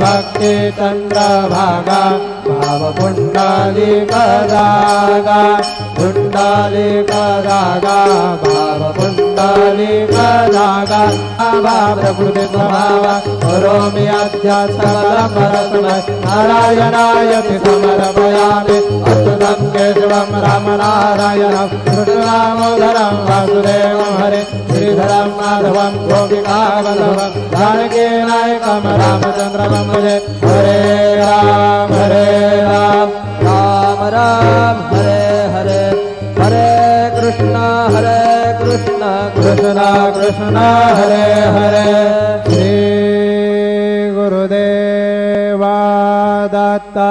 भक्ति चंद्रभागा भावपुण्डलिकदागा पुण्डलिकदागा भावपुण्डलिकदागा प्रकृति स्वभाव करोमि अध्यात्मरसमय नारायणाय समर्पयामि अच्युतं केशवं रामनारायणं कृष्णदामोदरं वासुदेवं हरे श्रीधरं माधवं गोपिकावल्लभं जानकीनायकं रामचन्द्रं भजे हरे राम राम राम हरे हरे हरे कृष्ण कृष्ण कृष्ण हरे हरे श्री गुरुदेवा दत्ता।